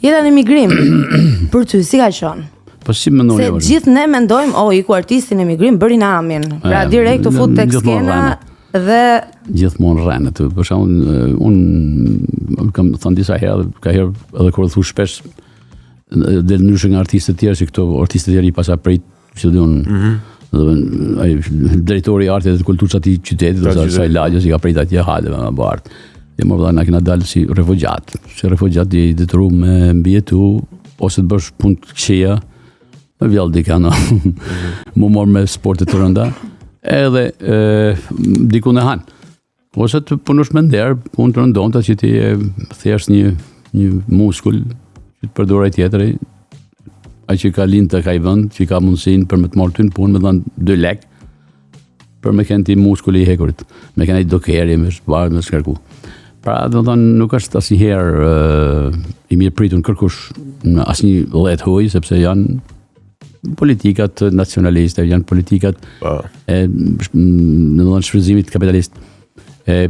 Jeta në emigrim. Për ty si ka qenë? Po si mendoni? Se gjithë ne mendojmë, iku artisti në emigrim, bëri namin. Pra direkt u fut tek skena dhe gjithmonë rren aty. Për shembull, unë kam thënë disa herë, ka herë edhe kur thu shpesh del ndryshe nga artistët tjerë, si këto artistët tjerë i pasaprit, që diun, ai drejtori i artit dhe kulturës atij qytetit, ose asaj lagjës i ka prit atje hale me bart. Dhe më na kena dalë si refugjat. Si refugjat i detyruar me mbijetu ose të bësh punë të këqija, me vjall dikana. Më mor me sporte të rënda, edhe diku në han. Ose të punosh me nder, punë të rëndonta që ti thjesht një muskull që të përdoraj tjetëri, ai që ka lind të ka i vend, që ka mundësinë për me të marrë ty në punë, me dhënë 2 lek, për me kënë ti muskuli i hekurit, me kënë i dokeri, me shbarë, me shkarku. Pra, dhe më thënë, nuk është asnjëherë i mirë pritur në kërkush në asnjë llet huj, sepse janë politikat nacionaliste, janë politikat në shfrytëzimit kapitalist,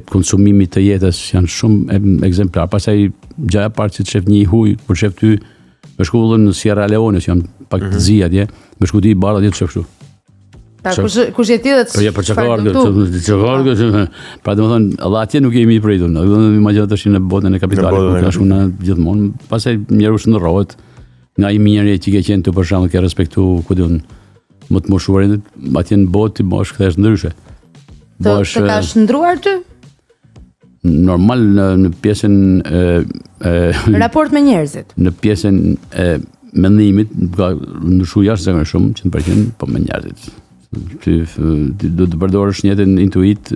konsumimit të jetës, janë shumë ekzemplar. Pastaj gjaja parë që të shef një huj, për shef ty me shkullën në Sierra Leone, që janë pak të zi atje, me shku ti i barë atje të shef shtu. Kush je ti dhe të çfarë? Pra dhe më thonë, edhe atje nuk jemi i pritur. Imagjino tash në botën e kapitalit, ku ka shkuar gjithmonë. Pastaj njeriu shndërrohet nga i mirë që ke qenë të për shembull, ke respektu, ku diun, më të moshuarin, atje në botë ti bosh kthesh ndryshe. Të ka shndruar ty? Normal në pjesën raport me njerëzit. Në pjesën e mendimit ka ndryshuar jashtëzakonisht shumë 100%, po me njerëzit. Ti do të përdorësh njëtën intuit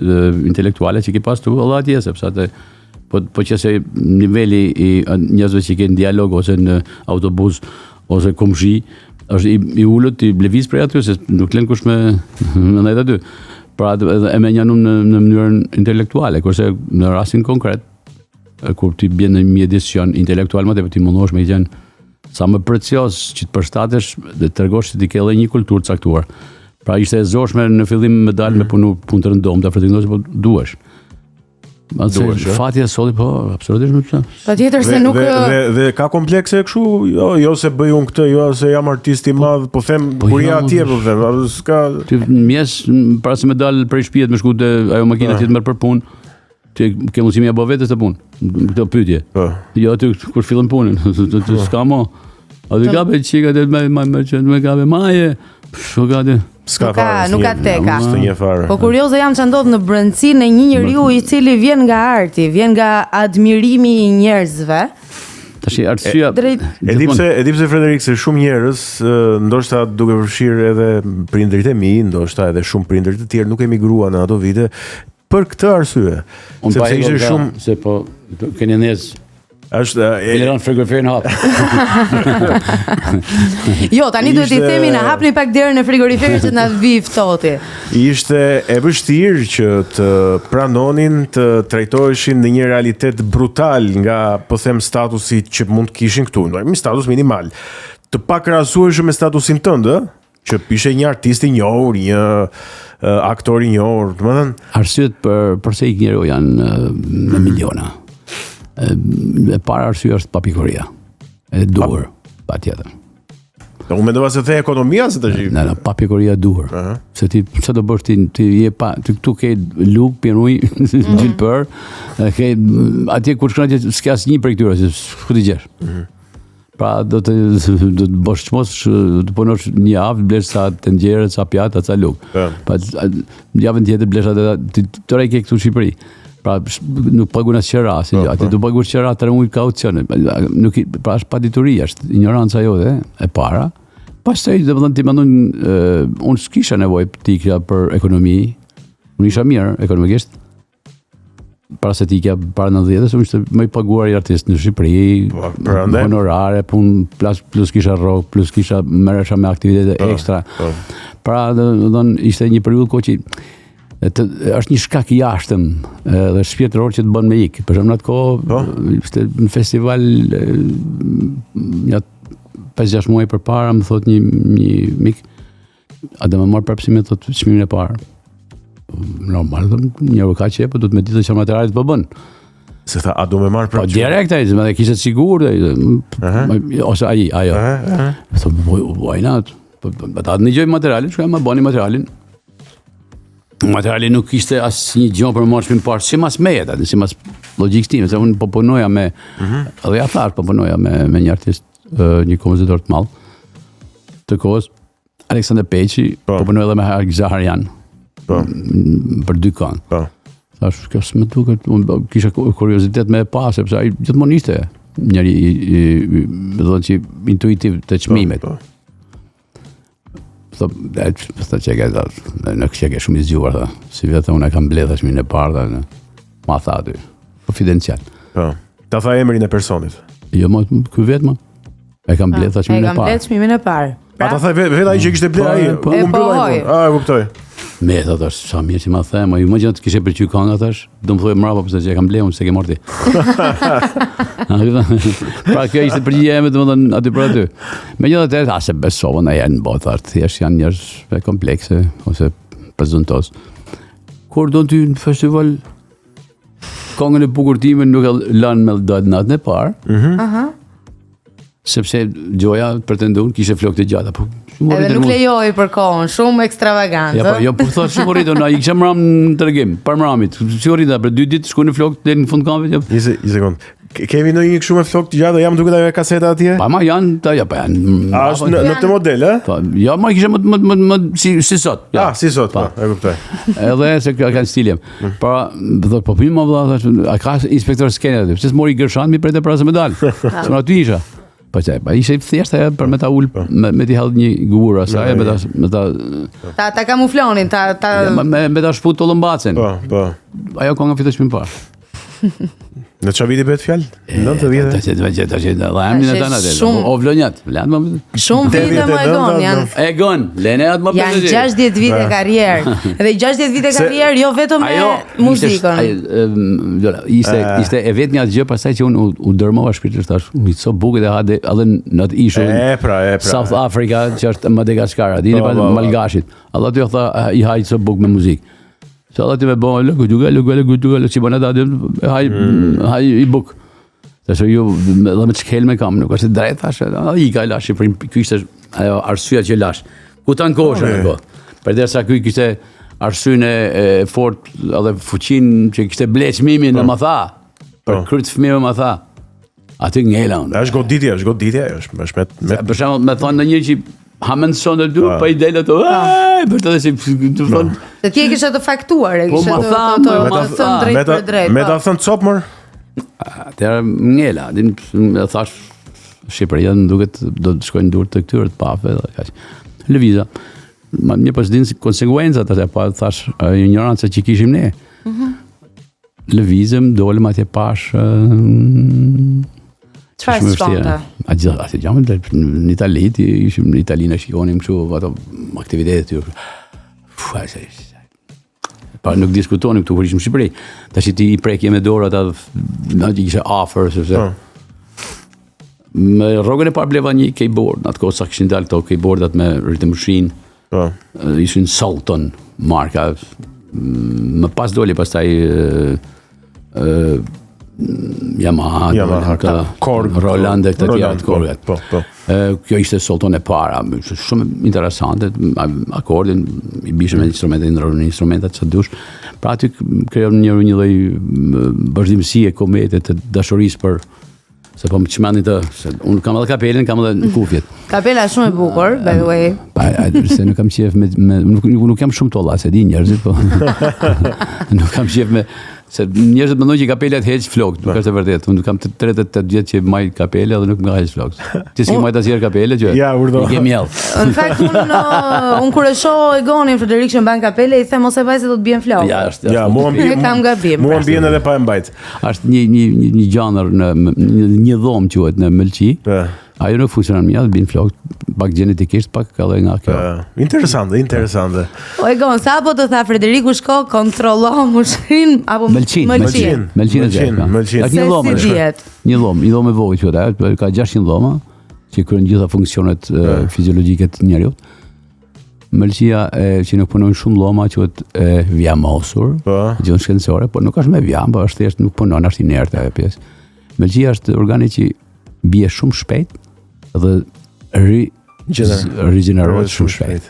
intelektuale që ke pas tu, edhe atje, sepse atë po që se niveli i njerëzve që ke në dialog ose në autobus ose komshi është i ulët, i lëviz prej aty, se nuk lën kush me ndajt aty. Pra e me njënu në mënyrën intelektuale, kurse në rastin konkret, kur ti bjen në një decision intelektual, më tepër ti mundohesh me qenë sa më precios që të përshtatesh dhe të tregosh se ti ke edhe një kulturë të caktuar. Pra ishte e zorshme në fillim me dalë me punë të rëndom, të afretindosh, po duhesh. Fatja solli, po, absolutisht nuk ka. Patjetër se nuk dhe ka komplekse kështu, jo se bëj unë këtë, jo se jam artist i madh, po them buria atje, po them, s'ka. Ti mjes para se me dal prej shtëpisë me shku te ajo makina që të merr për punë, ti ke mundësi me apo vetes të punë, këtë pyetje. Jo aty kur fillon punën, s'ka më. A do gabe çika të me gabe maje, shogade. Nuk ka teka. Po kurioze jam ç'a ndodh në brendësinë e një njeriu i cili vjen nga arti, vjen nga admirimi i njerëzve. Tash arsyeja. E di pse Frederik, se shumë njerëz, ndoshta duke përfshirë edhe prindërit e mi, ndoshta edhe shumë prindër të tjerë nuk emigruan në ato vite për këtë arsye. Sepse ishte shumë se po keni nez është Eleron frigoriferin hap. Jo, tani duhet i themi na hapni pak derën e frigoriferit që na vi ftohti. Ishte e vështirë që të pranonin të trajtoheshin në një realitet brutal nga, po them, statusi që mund të kishin këtu, një status minimal. Të pakrahasueshëm me statusin tënd, që ishe një artist i njohur, një aktor i njohur, domethënë. Arsyet përse ik njeriu janë në miliona. E para arsye është papikoria. E duhur, patjetër. Unë mendova se the ekonomia se tash. Në papikoria duhur. Se ti çfarë do bësh ti je pa ti këtu ke lug, piruj, gjilpër, ke atje kur shkon atje s'ka asnjë prej këtyre, ku ti gjesh. Pra do të bosh çmos të punosh një javë, blesh sa tenxhere, sa pjata, sa lug. Pa javën tjetër blesh atë të rrej ke këtu në Shqipëri. Pra nuk pagun as qera, aty do pagush qera 3 muaj kaucione. Nuk pra është padituri, është ignoranca jote e para. Pastaj domethënë ti mendon unë s'kisha nevojë tikja për ekonomi. Unë isha mirë ekonomikisht. Para se tikja para 90-s, unë ishte më i paguar i artist në Shqipëri. Honorare, punë plus kisha rock, plus kisha merresha me aktivitete ekstra. Pra domethënë ishte një periudhë kohë që është një shkak i jashtëm dhe shpirtëror që të bën me ik. Për shembull atë kohë ishte në festival ja 5-6 muaj përpara më thot një mik, a do më marr përpsimin thotë çmimin e parë. Normal, njëru ka që po do të më ditë që materialet po bën. Se tha, a do me marrë Po direkt ai, më kishte sigur, ose ajo. Tho, why not? Po ta dëgjoj materialin, shkoj më bani materialin. Materiali nuk ishte asnjë gjë për marrëshmin parë, si mas meje, si mas logjikës time, se unë po punoja me edhe ja thash, po punoja me një artist, një kompozitor të madh të kohës, Aleksandr Peçi, po punoj edhe me Argza Harjan. Po. Për 2 këngë. Po. Thash, kjo s'më duket, unë kisha kuriozitet me e pa, sepse ai gjithmonë ishte njëri do të thotë intuitiv të çmimit. Po. Tha çeka, në çeka shumë i zgjuar, tha. Si vetë unë kam mbledh çmimin e parë, ma tha aty. Konfidencial. Po. Ta tha emrin e personit. Jo, ky vetëm. E kam mbledh çmimin e parë. E kam mbledh çmimin e parë. Ta tha vetë ai që kishte bler ai. Po. E kuptoj. Me tha tash, sa mirë që ma them, ju më gjatë kishe pëlqyer kënga tash, do më thuaj mbrapa pse që e kam bleun se ke marrë ti. Pra kjo ishte përgjigjja ime, domethënë aty për aty. Megjithatë, se besova në janë botë, thjesht janë njerëz komplekse ose prezantos. Kur do ty në festival këngën e bukur time nuk e lanë me natën e parë. Sepse Gjoja pretendon kishte flokë të gjata, po edhe nuk lejoj për kohën, shumë ekstravagante. Ja, po jo, po thotë shumë rritur, ai kisha mram në tregim, për mramit. Si rrita për 2 ditë shkoi në flokë deri në fund kampe. Një sekond. Kemi ndonjë kështu me flokë të gjata, jam duket ajo kaseta atje? Pa ma janë, po janë. A është në këtë model, ë? Po, ja, ma kisha më si sot. Ah, si sot, po, e kuptoj. Edhe se kanë stilin. Pra, do po pim më vëlla, a ka inspektor skener aty? Pse s'mori Gërshan mi prej të prasë medal. S'na aty isha. Po çaj, pa ishte thjesht ajo për me ta ul me t'i hall një gurë asaj me ta kamuflonin, me ta shput tollëmbacen. Po. Ajo kënga fitoi çmim parë. Në çfarë viti bëhet fjalë? 90. Tash emrin e tën atë. O vlonjat, lan më. Shumë vite më janë. Egon, lene atë më janë 60 vite karrierë. Dhe 60 vite karrierë jo vetëm me muzikën. Ishte e vetmja gjë pastaj që unë u dërmova shpirtërisht tash, mi so bukur e hadë edhe në atë ishull. South Africa, që është Madagaskar, dini pa malgashit. Allah t'ju tha i haj so buk me muzikë. Se Allah ti me bo, lëgë, që bëna da, haj i buk. Dhe që ju, dhe me qkel me kam, nuk është drejt, thashe, i ka i lash, kjo ishte arsyeja që lash. Ku ta në koshë në kohë? Për derisa kjo kishte arsyeën e fort, edhe fuqin që kishte bleq mimin dhe ma tha, për kryt fëmijëve ma tha, aty ngela unë. Është goditja, është për shembull, me thonë në një që Hamën sonë të du, pa i delë të për të dhe si të thonë. Dhe ti e kisha të faktuar, e kisha të thënë drejt për drejt. Me ta thënë copë mërë? Atëherë ngela, e thash, Shqipëria në duket do të shkojnë dur të këtyre të pafe, lëviza. Një pas dinë konsekuencat atë, pa thash, ignorancë që kishim ne. Lëvizëm, dolem atje pash, çfarë shkonte? Atë jamë në Itali, ishim në Itali, në shikonim kështu ato aktivitetet tyre. Pa nuk diskutonim këtu kur ishim në Shqipëri. Tash ti i prek me dorë ata, aty kisha afër sepse me rrogën e parë bleva një keyboard, atë kohë sa kishin dalë këto keyboardat me rhythm machine. Ishin Sultan marka. Më pas doli pastaj Yamaha, Korg, Roland e këtë tjera të Korgat. Kjo ishte Sultan e para, shumë interesante, akordin, i bishëm me instrumentat që dush. Pra aty krejon një lloj vazhdimësie komete të dashurisë për se po më çmendin të, unë kam edhe kapelen, kam edhe kufjet. Kapela shumë e bukur, by the way. Se nuk kam qef nuk jam shumë tolla, se di njerëzit, po. Nuk kam qef me se njerëzit mendojnë që kapelat heq flokët, nuk është e vërtetë. Unë kam 38 vjet që maj kapele dhe nuk më heq flokët. Ti s'ke majt asnjëherë kapele që? Ja, urdhë. I ke mjell. Në fakt unë kur e shoh Egonin Frederik që mban kapele, i them mos e vaj se do të bien flokë. Ja, mua mbien edhe pa e mbajt. Është një gjanër në një dhomë quhet në Mëlqi. Ajo nuk funksionon mirë, bin flokë, pak genetikisht, pak edhe nga kjo. Interesante. O Egon, sa apo të tha Frederiku shko, kontrollo mushrin apo Mëlqin e zgjat. Një dhomë e vogël quhet ajo, ka 600 dhoma që kryen gjitha funksionet fiziologjike të njerëzit. Mëlçia që nuk punojnë shumë lloma quhet vjamosur, gjë shkencore, por nuk është me vjam, po është thjesht nuk punon, është inerte ajo pjesë. Mëlçia është organi që bie shumë shpejt dhe rigjenerohet shumë shpejt.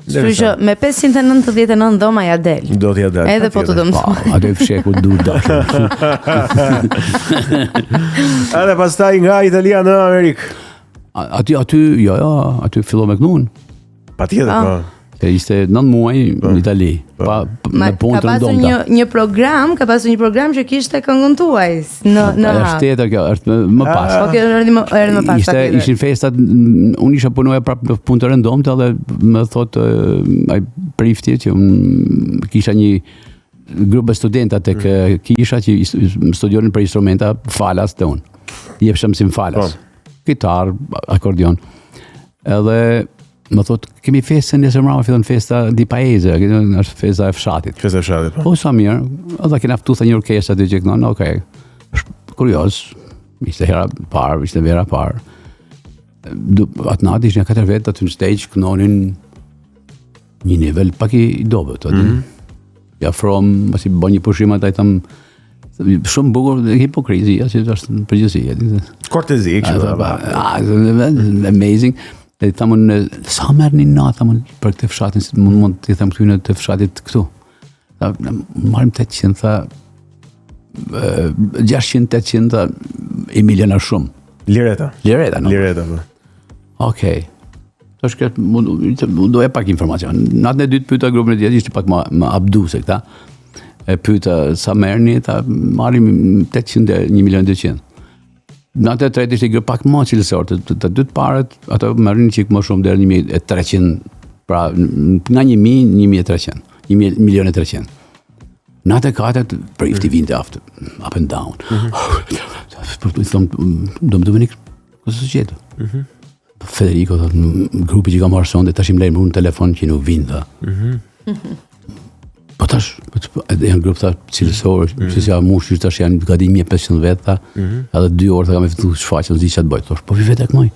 Kështu që me 599 dhoma ja del. Do t'ja del. Edhe po të dëmtoj. Atë fsheku duhet dashur. Edhe pastaj nga Italia në Amerikë. Aty filloi me knun. Patjetër, po. Ishte 9 muaj në Itali. Me punë të ndomta. Ka pasur një program që kishte këngën tuaj në është tjetër kjo, është më pas. Okej, erdhi më pas. Ishin festat, unë isha punoja prapë në punë të rëndomta dhe më thotë ai prifti që kisha një grup studenta tek kisha që studionin për instrumenta falas të unë. Jepsha mësim falas. Kitar, akordion. Edhe më thot, kemi festën nesër mbrëmë, fillon festa di paese, është festa e fshatit. Festa e fshatit, po. Po sa mirë, edhe kena ftuar një orkestrë aty që kënon, okay. Kurioz, ishte vera parë. Atë natë ishin 4 vetë aty në stage kënonin një nivel pak i dobët, ja from, pasi bën një pushim atë tam shumë bukur, hipokrizia, që është në përgjithësi. Kortezi, amazing. Dhe thamon, sa merrni natë, thamon, për këtë fshatin, si mund të them këtu në të fshatit këtu. Marrim 800, tha, 600-800, tha, Emiliana shumë. Lireta, no? Lireta, po. Okej. Tash këtë, doja pak informacion. Natën e dytë pyeta grupin e tjetër, ishte pak më abduse këta. E pyeta, sa merrni, tha, marrim 800, 1.200.000. Natë e tretë ishte gjë pak më cilësor, të dy të parët, ato marrin çik më shumë deri 1.300, pra nga 1.300, 1.300.000. Natë e katërt prifti vinte aftë, up and down. Do më vini kësë gjetë. Federico, grupi që ka marrë sonde, tash im lejmë në telefon që nuk vinë. Po tash, janë grupë ta cilësorë, që si a mush, tash janë gati 1.500 vetë, edhe 2 orë të kam e fitu shfaqën, zi që të bëjtë, po vi vetë e kënoj.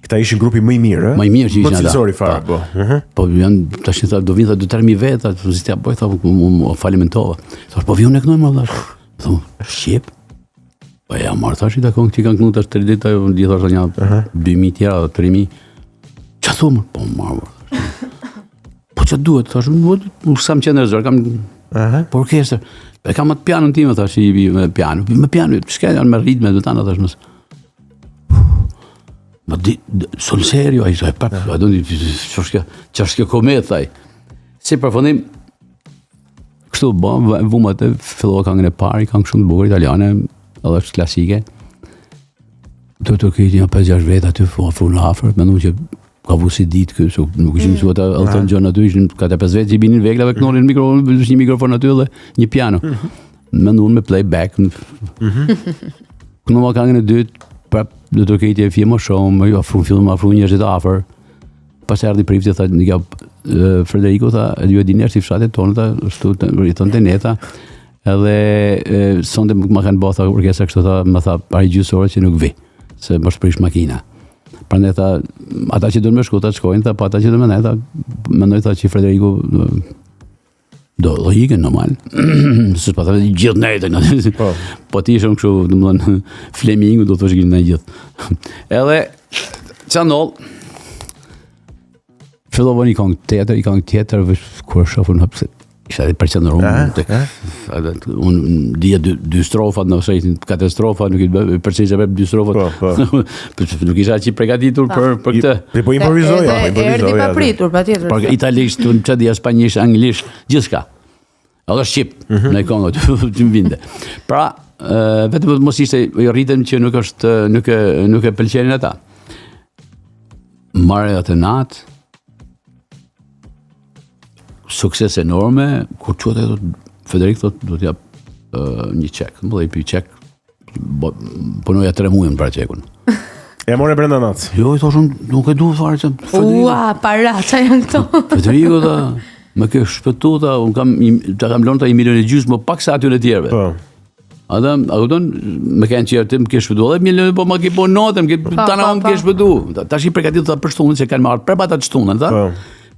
Këta ishin grupi më i mirë, më i mirë që ishin ata. Po cilësori fare, po. Po janë, tash do vinë 2-3.000 vetë, zi të bëjtë, më falimentova. Thash, po vi unë e kënoj, më dhash. Thumë, shqip? Po ja, marë, tash i takon që kanë kënu tash 3 ditë, di thash një 2.000 tjera, 3.000. Qa thumë? Po marë, po që duhet, thash, sa më qenë rëzër, kam por orkestër, e kam atë pianën time, thash, me pianë, shke janë me ritme, dhe tana, thash, mësë. Ma di, sonë serio, a i thaj, prapë, a do një, që është kjo komet, thaj. Si përfundim, kështu, vumat e filloha këngën e pari, këngë shumë të bukur italiane, edhe është klasike. Të kejti një 5-6 vetë aty, afru në afer, me nuk që ka vu si ditë kësë, nuk ishim su ata Elton John aty, ishim 4-5 vetë që i binin veklave, kënonin një mikrofon aty dhe një piano. Me nuk me playback. Kënoma këngën e dytë, prap do të kejti e fje më shumë, afru njërëzit afer. Pas e ardi prifti, tha, Federico, tha, ju e di njerë si fshatet tonë, tha, rriton të neta, edhe sonde më kanë bëtha orkestra kështu, tha, më tha, pari gjysore që nuk vi, se më shprish makina. Prandaj tha, ata që do me shku, ta shkojnë, tha, pa ata që do me ne, tha, mendoj, tha, që Federico do hiken normal. Së pa tha, gjithë nejtë, po ti shumë kështu, do më dhënë, Flemingu, do të thosh gjithë nejtë gjithë. Edhe, që ndollë, fillova një këngë tjetër, kur shofën hapse, isha edhe përqendruar. Unë dija 2 strofat, në shëjtin 4 strofa, nuk i përqenjë që 2 strofat. Nuk isha që pregatitur për këtë. Po improvizoja. Erdi pa pritur, pa tjetër. Italisht, që dija spanjisht, anglisht, gjithçka. Edhe shqip, në këngët, që më vinde. Pra, vetëm mos ishte rritën që nuk e pëlqenin ata. Marrë atë natë, sukses enorme, kur qëtë e Federik thot, do t'jap një qek. Më dhe i pi qek, punoja 3 muajnë pra qekun. E more brenda natë? Jo, i thoshun, nuk e du fare që Ua, para, që janë këto? Federico, da, me ke shpëtu, da, unë kam lonë ta 1,5 milion, më pak sa aty në tjerve. Edhe, a kupton, më kanë qenë ti më ke shpëtu, edhe më po më ke po notën, më ke tana më ke shpëtu. Tash i përgatit ta për shtunën se kanë marrë për ata shtunën, ta.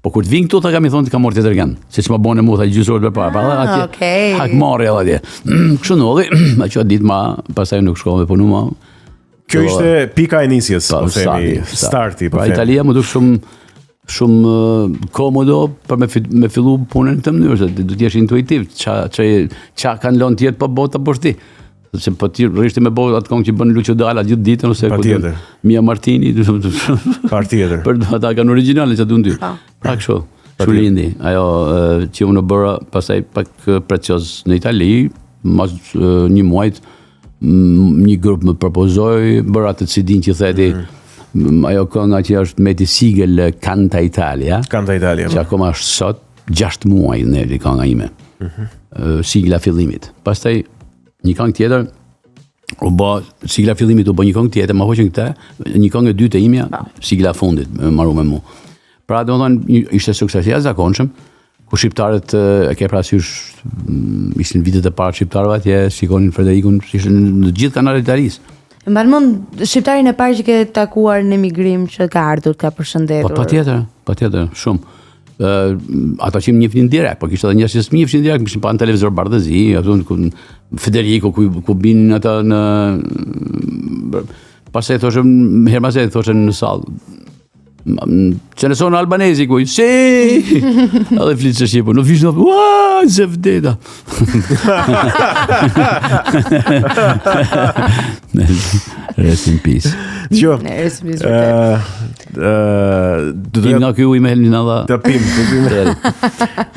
Po kur të vin këtu ta kam i thonë të kam marrë tjetër gan. Siç më bënë mua tha gjysor për para. Pa atje. Hak marrë edhe atje. Kështu ndodhi, ajo ditë më pastaj nuk shkova me punu më. Kjo ishte pika e nisjes, po themi, starti, po themi. themi. Italia më duk shumë komodo për me fillu punën në këtë mënyrë, se du t'jesh intuitiv, qa kanë lënë tjetë për bota për ti. Se po ti rrishti me bota atë kongë që bënë Lucio Dalla gjithë ditën, ose Mia Martini, Partjetër. Për ata kanë originale që du në ty. Pra kështu, lindi. Ajo që unë bëra pasaj pak precioz në Itali, mas një muajt, një grup më propozoj, bëra atë CD që theti, ajo kënga që është Meti Sigel Canta Italia. Canta Italia. Që akoma është sot 6 muaj në kënga ime. Sigla fillimit. Pastaj një këngë tjetër u bë sigla fillimit, u bë një këngë tjetër, më hoqën këtë, një këngë e dytë e imja, sigla fundit, marru me mua. Pra domethënë ishte sukses i jashtëzakonshëm, ku shqiptarët e ke parasysh ishin vitet e parë shqiptarëve atje, shikonin Frederikun, ishin në gjithë kanalet e Italisë. Mban mend shqiptarin e parë që ke takuar në emigrim që ka ardhur, ka përshëndetur. Patjetër, shumë. Ata që më njefnin direkt, po kishte edhe njerëz që më njefnin direkt, më kishin pa në televizor Bardhëzi, ato Federico ku binin ata në pastaj thoshëm hermazet thoshën në sallë. Ce ne sono albanesi qui? Sì! Edhe flitë shqipu, në vishë në ua, se vdeta. Rest in peace. Jo. Rest in peace vërtet. Pim nga kjo i me helnin adha. Të pim.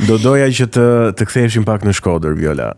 Do doja që të ktheheshim pak në Shkodër, Viola.